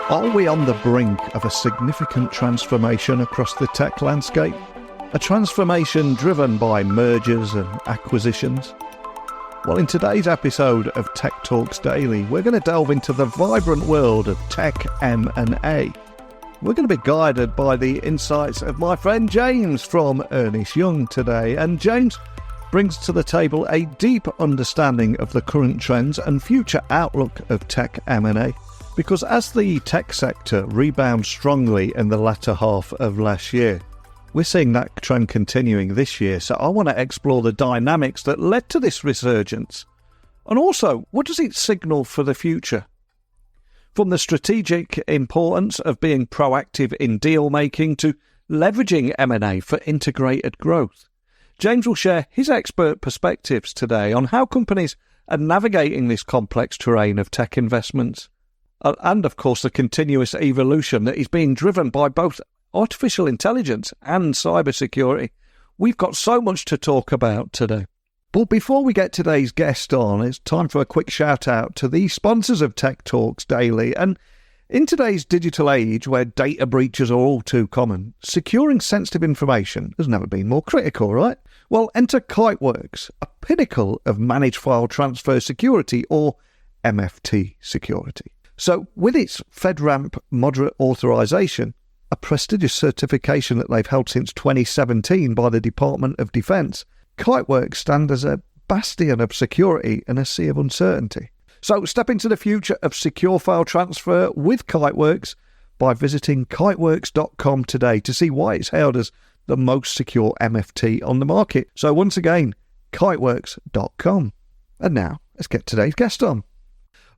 Are we on the brink of a significant transformation across the tech landscape? A transformation driven by mergers and acquisitions? Well, in today's episode of Tech Talks Daily, we're going to delve into the vibrant world of tech M&A. We're going to be guided by the insights of my friend James from Ernst Young today. And James brings to the table a deep understanding of the current trends and future outlook of tech M&A. Because as the tech sector rebounds strongly in the latter half of last year, we're seeing that trend continuing this year. So I want to explore the dynamics that led to this resurgence. And also, what does it signal for the future? From the strategic importance of being proactive in deal making to leveraging M&A for integrated growth, James will share his expert perspectives today on how companies are navigating this complex terrain of tech investments. And, of course, the continuous evolution that is being driven by both artificial intelligence and cybersecurity. We've got so much to talk about today. But before we get today's guest on, it's time for a quick shout-out to the sponsors of Tech Talks Daily. And in today's digital age, where data breaches are all too common, securing sensitive information has never been more critical, right? Well, enter Kiteworks, a pinnacle of managed file transfer security, or MFT security. So with its FedRAMP moderate authorization, a prestigious certification that they've held since 2017 by the Department of Defense, Kiteworks stand as a bastion of security in a sea of uncertainty. So step into the future of secure file transfer with Kiteworks by visiting kiteworks.com today to see why it's hailed as the most secure MFT on the market. So once again, kiteworks.com. And now, let's get today's guest on.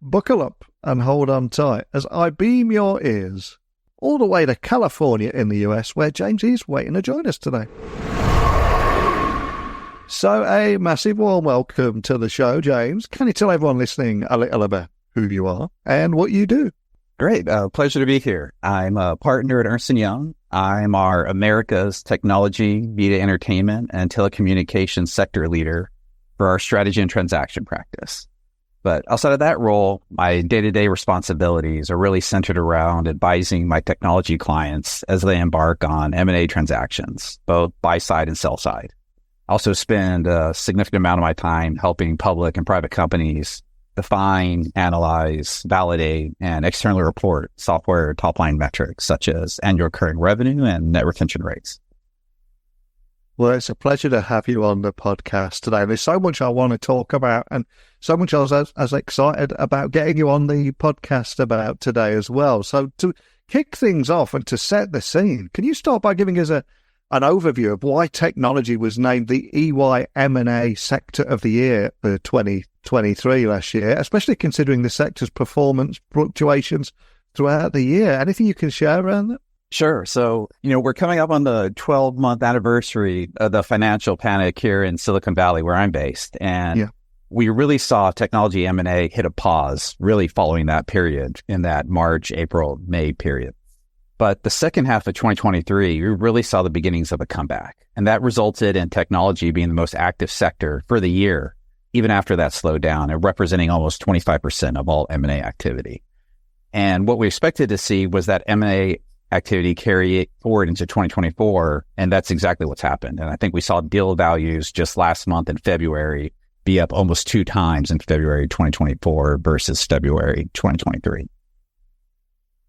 Buckle up and hold on tight as I beam your ears all the way to California in the US, where James is waiting to join us today. So a massive warm welcome to the show, James. Can you tell everyone listening a little about who you are and what you do? Great. Pleasure to be here. I'm a partner at Ernst Young. I'm our America's technology, media, entertainment, and telecommunications sector leader for our strategy and transaction practice. But outside of that role, my day-to-day responsibilities are really centered around advising my technology clients as they embark on M&A transactions, both buy-side and sell-side. I also spend a significant amount of my time helping public and private companies define, analyze, validate, and externally report software top-line metrics such as annual recurring revenue and net retention rates. Well, it's a pleasure to have you on the podcast today. There's so much I want to talk about and so much I was as excited about getting you on the podcast about today as well. So to kick things off and to set the scene, can you start by giving us an overview of why technology was named the EY M&A Sector of the Year for 2023 last year, especially considering the sector's performance fluctuations throughout the year? Anything you can share around that? Sure. So, we're coming up on the 12-month anniversary of the financial panic here in Silicon Valley, where I'm based. And we really saw technology M&A hit a pause really following that period in that March, April, May period. But the second half of 2023, we really saw the beginnings of a comeback. And that resulted in technology being the most active sector for the year, even after that slowed down and representing almost 25% of all M&A activity. And what we expected to see was that M&A activity carry it forward into 2024, and that's exactly what's happened. And I think we saw deal values just last month in February be up almost 2 times in February 2024 versus February 2023.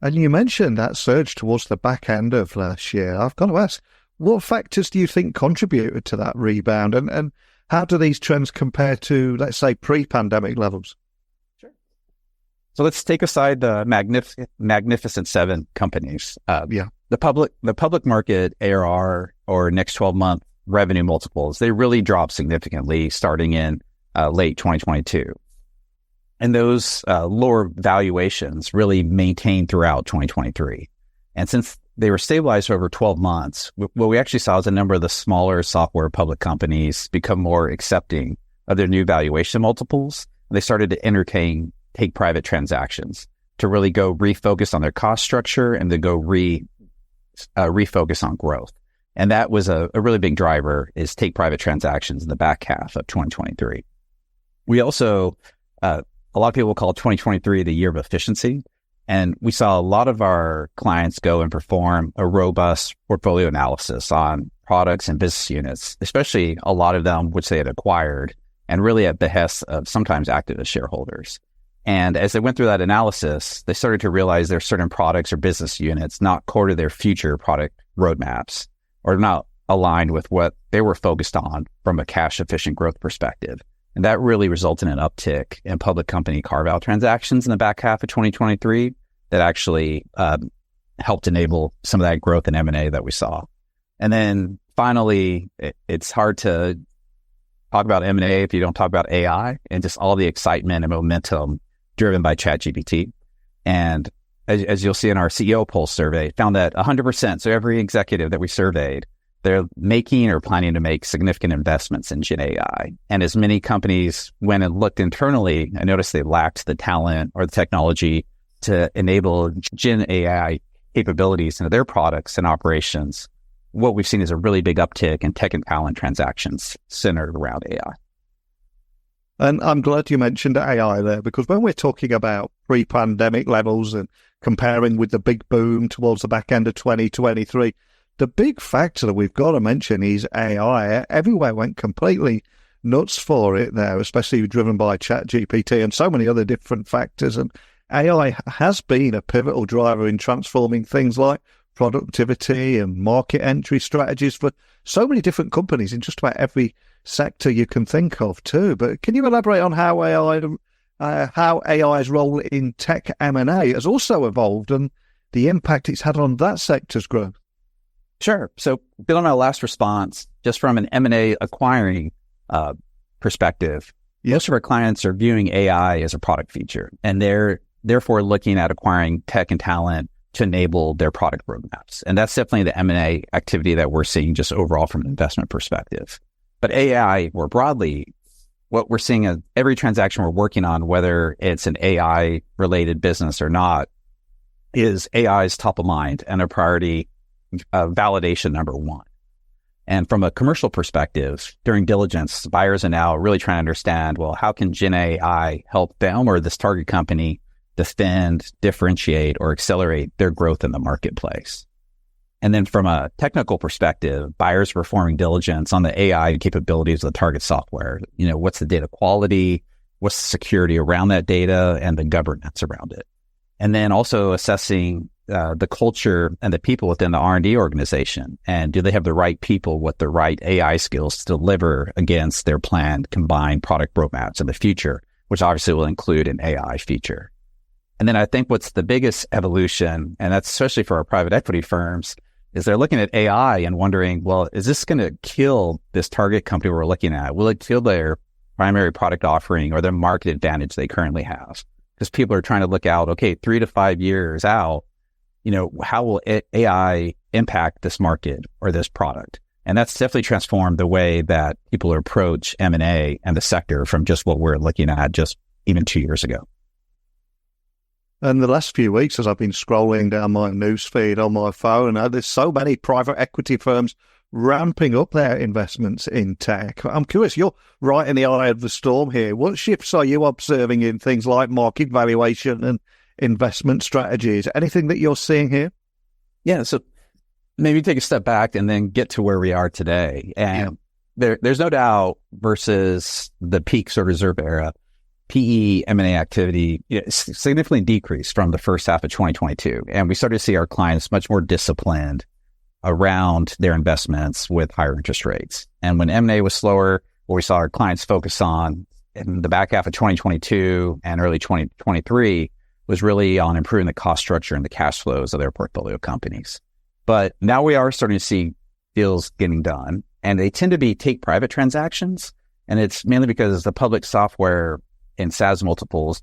And you mentioned that surge towards the back end of last year. I've got to ask, what factors do you think contributed to that rebound, and how do these trends compare to, let's say, pre-pandemic levels? So let's take aside the magnificent 7 companies. The public market ARR or next 12-month revenue multiples, they really dropped significantly starting in late 2022. And those lower valuations really maintained throughout 2023. And since they were stabilized over 12 months, what we actually saw is a number of the smaller software public companies become more accepting of their new valuation multiples. They started to entertain take private transactions to really go refocus on their cost structure and to go refocus on growth. And that was a really big driver, is take private transactions in the back half of 2023. We also, a lot of people call 2023 the year of efficiency. And we saw a lot of our clients go and perform a robust portfolio analysis on products and business units, especially a lot of them which they had acquired, and really at behest of sometimes activist shareholders. And as they went through that analysis, they started to realize there are certain products or business units not core to their future product roadmaps or not aligned with what they were focused on from a cash efficient growth perspective. And that really resulted in an uptick in public company carve-out transactions in the back half of 2023 that actually helped enable some of that growth in M&A that we saw. And then finally, it's hard to talk about M&A if you don't talk about AI and just all the excitement and momentum driven by ChatGPT. And as you'll see in our CEO Pulse survey, found that 100%, so every executive that we surveyed, they're making or planning to make significant investments in Gen AI. And as many companies went and looked internally, I noticed they lacked the talent or the technology to enable Gen AI capabilities into their products and operations. What we've seen is a really big uptick in tech and talent transactions centered around AI. And I'm glad you mentioned AI there, because when we're talking about pre-pandemic levels and comparing with the big boom towards the back end of 2023, the big factor that we've got to mention is AI. Everywhere went completely nuts for it there, especially driven by ChatGPT and so many other different factors. And AI has been a pivotal driver in transforming things like productivity and market entry strategies for so many different companies in just about every sector you can think of too. But can you elaborate on how AI's role in tech M&A has also evolved and the impact it's had on that sector's growth? Sure. So building on my last response, just from an M&A acquiring perspective, most of our clients are viewing AI as a product feature, and they're therefore looking at acquiring tech and talent to enable their product roadmaps. And that's definitely the M&A activity that we're seeing just overall from an investment perspective. But AI more broadly, what we're seeing is every transaction we're working on, whether it's an AI related business or not, is AI's top of mind and a priority validation number one. And from a commercial perspective, during diligence, buyers are now really trying to understand, well, how can Gen AI help them or this target company defend, differentiate, or accelerate their growth in the marketplace? And then from a technical perspective, buyers are performing diligence on the AI capabilities of the target software. You know, what's the data quality? What's the security around that data and the governance around it? And then also assessing the culture and the people within the R&D organization. And do they have the right people with the right AI skills to deliver against their planned combined product roadmaps in the future, which obviously will include an AI feature. And then I think what's the biggest evolution, and that's especially for our private equity firms, is they're looking at AI and wondering, well, is this going to kill this target company we're looking at? Will it kill their primary product offering or their market advantage they currently have? Because people are trying to look out, okay, 3 to 5 years out, you know, how will AI impact this market or this product? And that's definitely transformed the way that people approach M&A and the sector from just what we're looking at just even 2 years ago. And the last few weeks, as I've been scrolling down my newsfeed on my phone, there's so many private equity firms ramping up their investments in tech. I'm curious, you're right in the eye of the storm here. What shifts are you observing in things like market valuation and investment strategies? Anything that you're seeing here? Yeah, so maybe take a step back and then get to where we are today. And there's no doubt versus the peak sort of reserve era, PE M&A activity significantly decreased from the first half of 2022. And we started to see our clients much more disciplined around their investments with higher interest rates. And when M&A was slower, what we saw our clients focus on in the back half of 2022 and early 2023 was really on improving the cost structure and the cash flows of their portfolio companies. But now we are starting to see deals getting done, and they tend to be take private transactions. And it's mainly because the public software and SaaS multiples,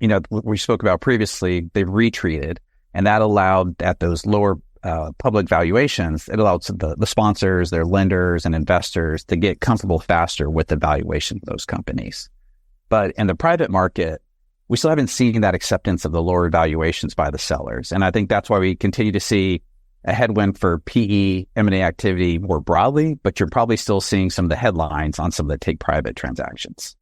you know, we spoke about previously, they've retreated, and that allowed at those lower public valuations, it allowed the sponsors, their lenders and investors to get comfortable faster with the valuation of those companies. But in the private market, we still haven't seen that acceptance of the lower valuations by the sellers. And I think that's why we continue to see a headwind for PE M&A activity more broadly, but you're probably still seeing some of the headlines on some of the take private transactions.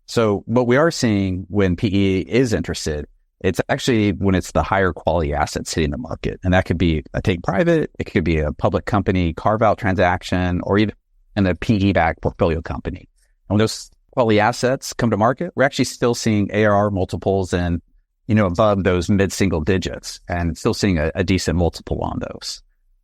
So what we are seeing when PE is interested It's actually when it's the higher quality assets hitting the market. And that could be a take private, it could be a public company carve out transaction, or even a PE-backed portfolio company. And when those quality assets come to market, we're actually still seeing ARR multiples and, above those mid-single digits, and still seeing a decent multiple on those.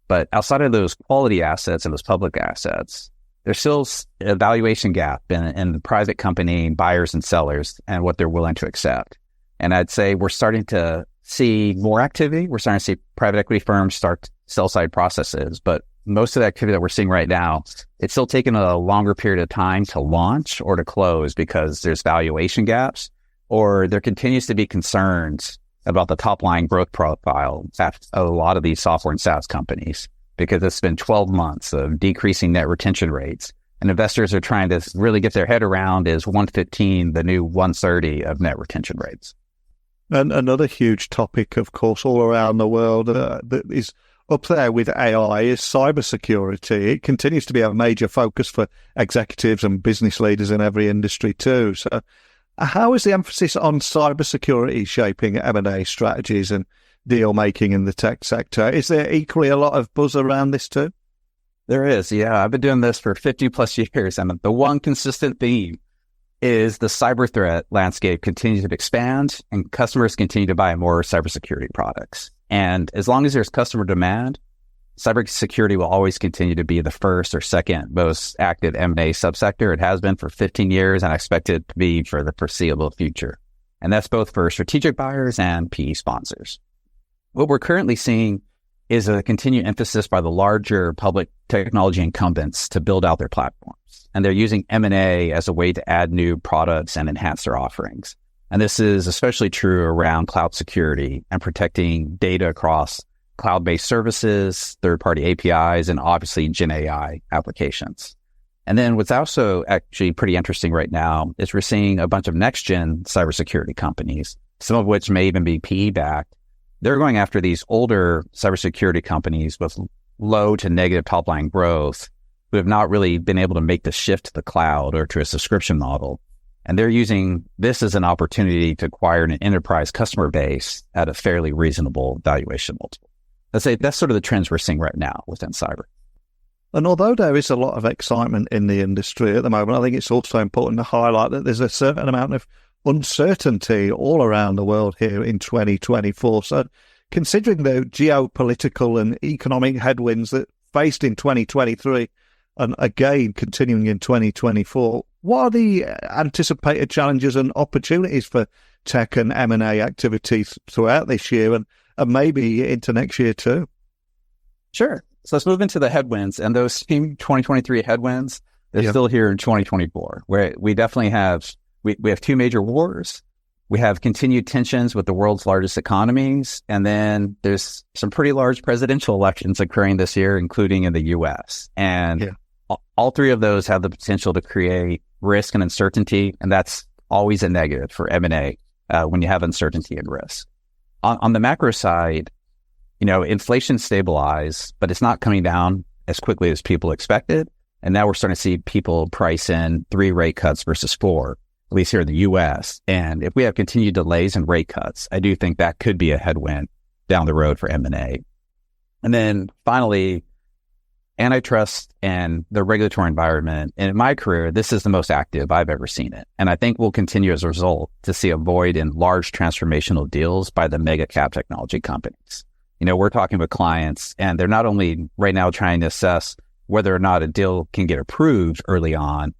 But outside of those quality assets and those public assets, there's still a valuation gap in the private company buyers and sellers and what they're willing to accept. And I'd say we're starting to see more activity. We're starting to see private equity firms start sell-side processes. But most of the activity that we're seeing right now, it's still taking a longer period of time to launch or to close because there's valuation gaps, or there continues to be concerns about the top-line growth profile at a lot of these software and SaaS companies, because it's been 12 months of decreasing net retention rates. And investors are trying to really get their head around, is 115 the new 130 of net retention rates? And another huge topic, of course, all around the world that is up there with AI is cybersecurity. It continues to be a major focus for executives and business leaders in every industry too. So how is the emphasis on cybersecurity shaping M&A strategies and deal making in the tech sector? Is there equally a lot of buzz around this too? There is, yeah. I've been doing this for 50 plus years, and the one consistent theme is the cyber threat landscape continues to expand and customers continue to buy more cybersecurity products. And as long as there's customer demand, cybersecurity will always continue to be the first or second most active M&A subsector. It has been for 15 years, and I expect it to be for the foreseeable future. And that's both for strategic buyers and PE sponsors. What we're currently seeing is a continued emphasis by the larger public technology incumbents to build out their platforms. And they're using M&A as a way to add new products and enhance their offerings. And this is especially true around cloud security and protecting data across cloud-based services, third-party APIs, and obviously Gen AI applications. And then what's also actually pretty interesting right now is we're seeing a bunch of next-gen cybersecurity companies, some of which may even be PE-backed. They're going after these older cybersecurity companies with low to negative top-line growth who have not really been able to make the shift to the cloud or to a subscription model. And they're using this as an opportunity to acquire an enterprise customer base at a fairly reasonable valuation multiple. I'd say that's sort of the trends we're seeing right now within cyber. And although there is a lot of excitement in the industry at the moment, I think it's also important to highlight that there's a certain amount of uncertainty all around the world here in 2024. So considering the geopolitical and economic headwinds that faced in 2023 and again continuing in 2024, what are the anticipated challenges and opportunities for tech and M&A activities throughout this year and maybe into next year too? Sure. So let's move into the headwinds. And those same 2023 headwinds, they're still here in 2024, where we definitely have, we have two major wars. We have continued tensions with the world's largest economies. And then there's some pretty large presidential elections occurring this year, including in the US. And all three of those have the potential to create risk and uncertainty. And that's always a negative for M&A when you have uncertainty and risk. On the macro side, inflation stabilized, but it's not coming down as quickly as people expected. And now we're starting to see people price in 3 rate cuts versus 4, at least here in the US. And if we have continued delays in rate cuts, I do think that could be a headwind down the road for M&A. And then finally, antitrust and the regulatory environment. And in my career, this is the most active I've ever seen it. And I think we'll continue as a result to see a void in large transformational deals by the mega cap technology companies. We're talking with clients, and they're not only right now trying to assess whether or not a deal can get approved early on,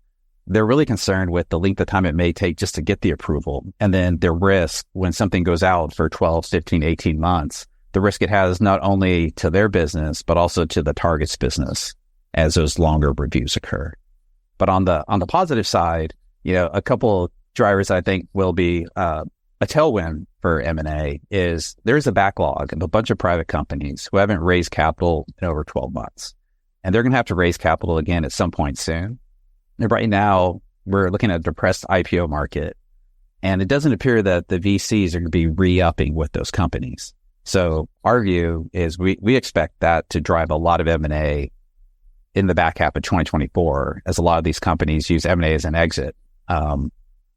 they're really concerned with the length of time it may take just to get the approval. And then the risk when something goes out for 12, 15, 18 months, the risk it has not only to their business, but also to the target's business as those longer reviews occur. But on the positive side, a couple drivers I think will be a tailwind for M&A is there's a backlog of a bunch of private companies who haven't raised capital in over 12 months. And they're going to have to raise capital again at some point soon. And right now, we're looking at a depressed IPO market, and it doesn't appear that the VCs are going to be re-upping with those companies. So our view is we expect that to drive a lot of M&A in the back half of 2024, as a lot of these companies use M&A as an exit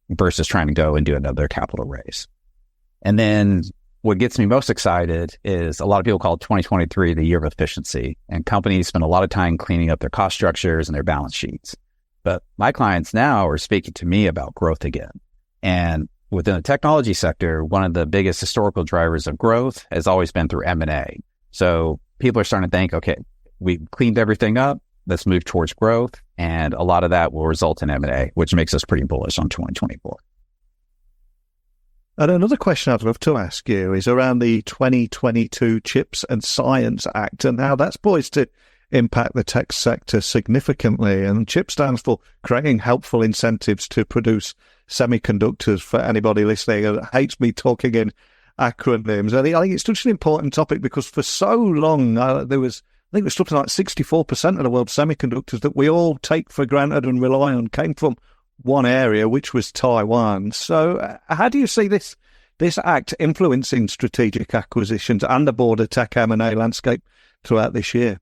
versus trying to go and do another capital raise. And then what gets me most excited is a lot of people call 2023 the year of efficiency, and companies spend a lot of time cleaning up their cost structures and their balance sheets. But my clients now are speaking to me about growth again. And within the technology sector, one of the biggest historical drivers of growth has always been through M&A. So people are starting to think, okay, we cleaned everything up. Let's move towards growth. And a lot of that will result in M&A, which makes us pretty bullish on 2024. And another question I'd love to ask you is around the 2022 Chips and Science Act and how that's poised to impact the tech sector significantly. And CHIP stands for Creating Helpful Incentives to Produce Semiconductors, for anybody listening who hates me talking in acronyms. I think it's such an important topic because for so long there was something like 64% of the world's semiconductors that we all take for granted and rely on came from one area, which was Taiwan. So how do you see this act influencing strategic acquisitions and the broader tech M&A landscape throughout this year?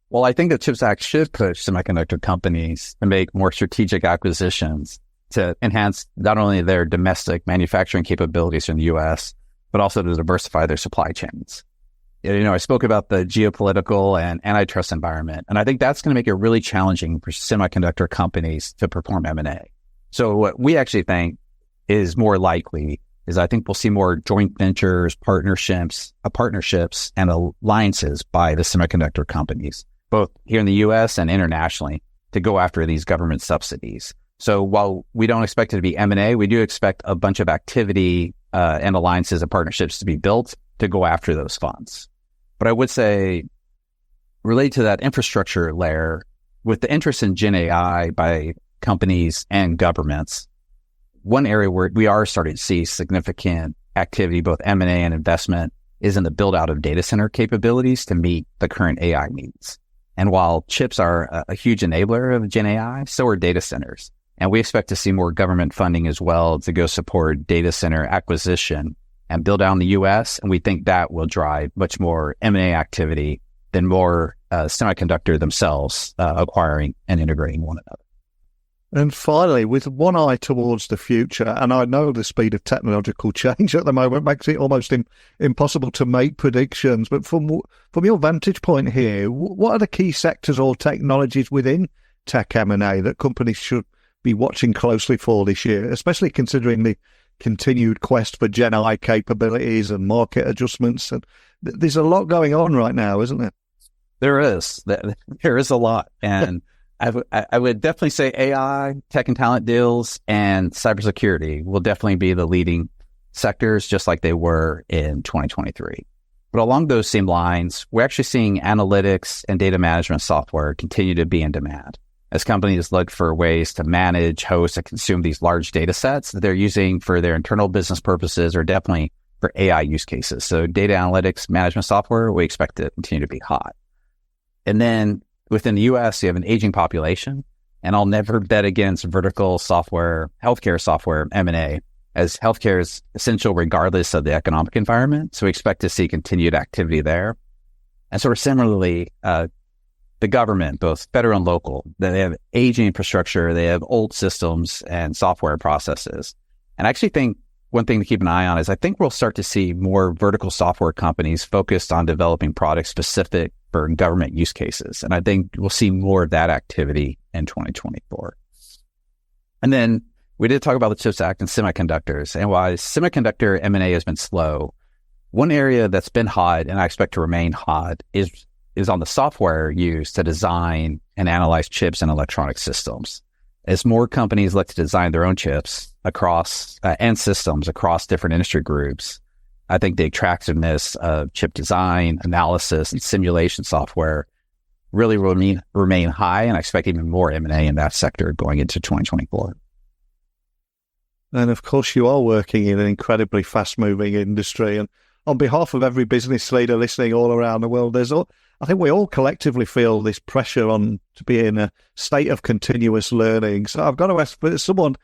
Well, I think the CHIPS Act should push semiconductor companies to make more strategic acquisitions to enhance not only their domestic manufacturing capabilities in the U.S., but also to diversify their supply chains. I spoke about the geopolitical and antitrust environment, and I think that's going to make it really challenging for semiconductor companies to perform M&A. So what we actually think is more likely is I think we'll see more joint ventures, partnerships, and alliances by the semiconductor companies, both here in the U.S. and internationally, to go after these government subsidies. So while we don't expect it to be M&A, we do expect a bunch of activity and alliances and partnerships to be built to go after those funds. But I would say, related to that infrastructure layer, with the interest in Gen AI by companies and governments, one area where we are starting to see significant activity, both M&A and investment, is in the build out of data center capabilities to meet the current AI needs. And while chips are a huge enabler of Gen AI, so are data centers. And we expect to see more government funding as well to go support data center acquisition and build out in the U.S. And we think that will drive much more M&A activity than more semiconductor themselves acquiring and integrating one another. And finally, with one eye towards the future, and I know the speed of technological change at the moment makes it almost impossible to make predictions, but from your vantage point here, what are the key sectors or technologies within tech M&A that companies should be watching closely for this year, especially considering the continued quest for Gen AI capabilities and market adjustments? And there's a lot going on right now, isn't there? There is a lot. And I would definitely say AI, tech and talent deals, and cybersecurity will definitely be the leading sectors, just like they were in 2023. But along those same lines, we're actually seeing analytics and data management software continue to be in demand as companies look for ways to manage, host, and consume these large data sets that they're using for their internal business purposes or definitely for AI use cases. So data analytics management software, we expect to continue to be hot. And then within the U.S., you have an aging population, and I'll never bet against vertical software, healthcare software, M&A, as healthcare is essential regardless of the economic environment. So we expect to see continued activity there. And sort of similarly, the government, both federal and local, they have aging infrastructure, they have old systems and software processes. And I actually think one thing to keep an eye on is I think we'll start to see more vertical software companies focused on developing products specific for government use cases. And I think we'll see more of that activity in 2024. And then we did talk about the CHIPS Act and semiconductors. And while semiconductor M&A has been slow, one area that's been hot and I expect to remain hot is on the software used to design and analyze chips and electronic systems. As more companies look to design their own chips across and systems across different industry groups, I think the attractiveness of chip design, analysis, and simulation software really will remain high, and I expect even more M&A in that sector going into 2024. And of course, you are working in an incredibly fast-moving industry. And on behalf of every business leader listening all around the world, I think we all collectively feel this pressure on to be in a state of continuous learning. So I've got to ask, for someone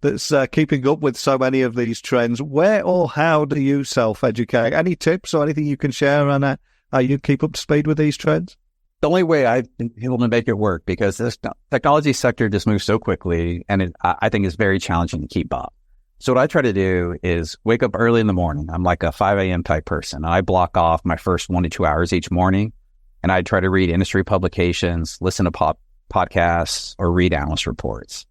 that's keeping up with so many of these trends, where or how do you self-educate? Any tips or anything you can share on how you keep up to speed with these trends? The only way I've been able to make it work, because this technology sector just moves so quickly, and I think it's very challenging to keep up. So what I try to do is wake up early in the morning. I'm like a 5 a.m. type person. I block off my first 1 to 2 hours each morning, and I try to read industry publications, listen to podcasts, or read analyst reports.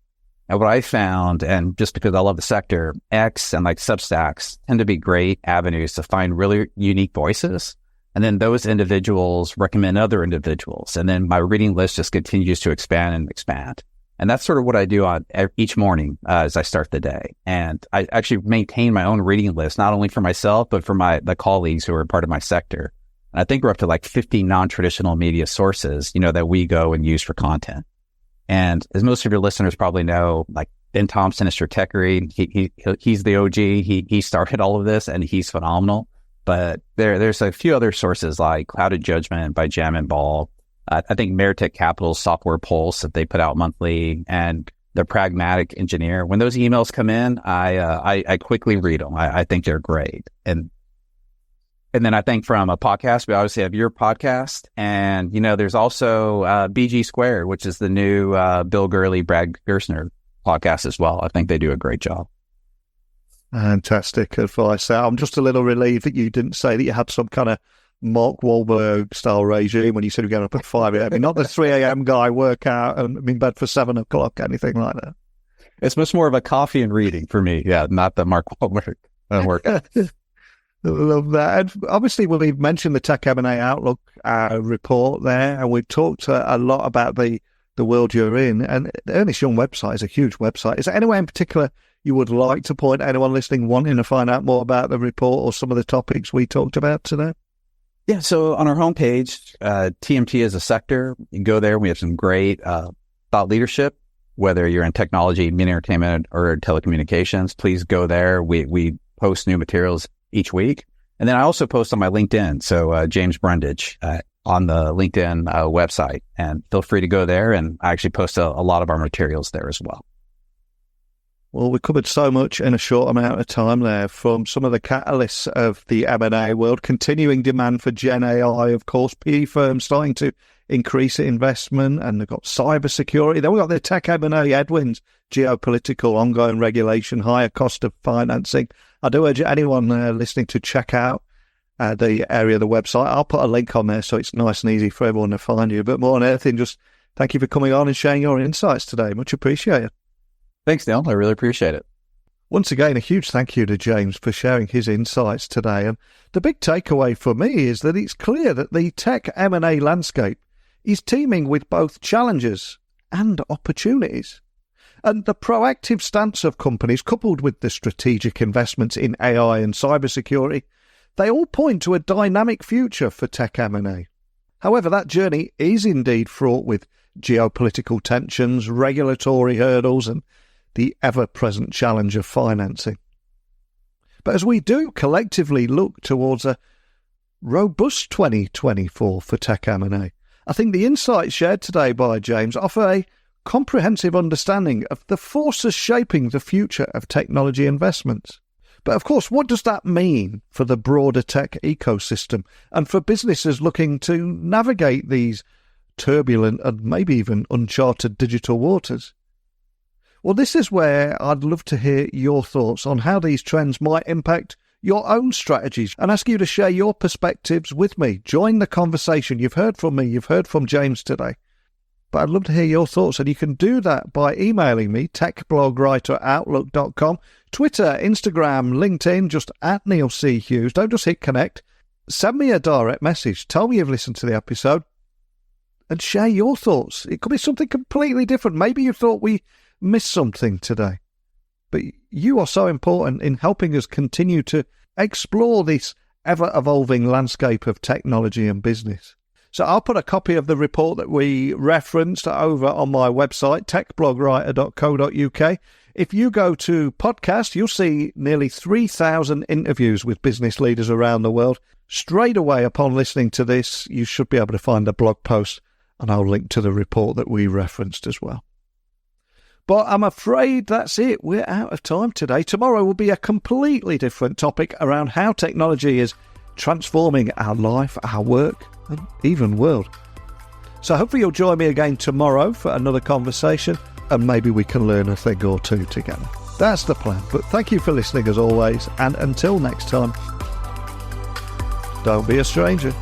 And what I found, and just because I love the sector, X and like Substacks tend to be great avenues to find really unique voices. And then those individuals recommend other individuals. And then my reading list just continues to expand and expand. And that's sort of what I do on each morning as I start the day. And I actually maintain my own reading list, not only for myself, but for the colleagues who are part of my sector. And I think we're up to like 50 non-traditional media sources, that we go and use for content. And as most of your listeners probably know, like Ben Thompson is Stratechery. He's the OG. He started all of this, and he's phenomenal. But there's a few other sources like Clouded Judgment by Jam and Ball. I think Meritech Capital's Software Pulse that they put out monthly, and The Pragmatic Engineer. When those emails come in, I quickly read them. I think they're great. And then I think from a podcast, we obviously have your podcast. And, there's also BG Squared, which is the new Bill Gurley, Brad Gerstner podcast as well. I think they do a great job. Fantastic advice. I'm just a little relieved that you didn't say that you had some kind of Mark Wahlberg style regime when you said you're going up at 5 a.m. Not the 3 a.m. guy, work out and I'm in bed for 7 o'clock, anything like that. It's much more of a coffee and reading for me. Yeah, not the Mark Wahlberg workout. Love that. And obviously, we've mentioned the Tech M&A Outlook report there, and we've talked a lot about the world you're in. And the Ernst Young website is a huge website. Is there anywhere in particular you would like to point anyone listening wanting to find out more about the report or some of the topics we talked about today? Yeah, so on our homepage, TMT is a sector. You can go there. We have some great thought leadership, whether you're in technology, media entertainment, or telecommunications. Please go there. We post new materials each week. And then I also post on my LinkedIn. So James Brundage on the LinkedIn website. And feel free to go there. And I actually post a lot of our materials there as well. Well, we covered so much in a short amount of time there, from some of the catalysts of the M&A world, continuing demand for Gen AI, of course, PE firms starting to increase investment, and they've got cybersecurity. Then we've got the tech M&A headwinds, geopolitical, ongoing regulation, higher cost of financing. I do urge anyone listening to check out the area of the website. I'll put a link on there so it's nice and easy for everyone to find you. But more than anything, just thank you for coming on and sharing your insights today. Much appreciated. Thanks, Neil. I really appreciate it. Once again, a huge thank you to James for sharing his insights today. And the big takeaway for me is that it's clear that the tech M&A landscape is teeming with both challenges and opportunities. And the proactive stance of companies, coupled with the strategic investments in AI and cybersecurity, they all point to a dynamic future for tech M&A. However, that journey is indeed fraught with geopolitical tensions, regulatory hurdles, and the ever-present challenge of financing. But as we do collectively look towards a robust 2024 for tech M&A, I think the insights shared today by James offer a comprehensive understanding of the forces shaping the future of technology investments. But of course, what does that mean for the broader tech ecosystem and for businesses looking to navigate these turbulent and maybe even uncharted digital waters? Well, this is where I'd love to hear your thoughts on how these trends might impact your own strategies and ask you to share your perspectives with me. Join the conversation. You've heard from me, you've heard from James today. But I'd love to hear your thoughts, and you can do that by emailing me, techblogwriter@outlook.com, Twitter, Instagram, LinkedIn, just at Neil C. Hughes. Don't just hit connect. Send me a direct message. Tell me you've listened to the episode and share your thoughts. It could be something completely different. Maybe you thought we missed something today. But you are so important in helping us continue to explore this ever-evolving landscape of technology and business. So I'll put a copy of the report that we referenced over on my website, techblogwriter.co.uk. If you go to podcast, you'll see nearly 3,000 interviews with business leaders around the world. Straight away upon listening to this, you should be able to find a blog post, and I'll link to the report that we referenced as well. But I'm afraid that's it. We're out of time today. Tomorrow will be a completely different topic around how technology is transforming our life, our work, and even world. So hopefully you'll join me again tomorrow for another conversation, and maybe we can learn a thing or two together. That's the plan. But thank you for listening as always, and until next time, don't be a stranger.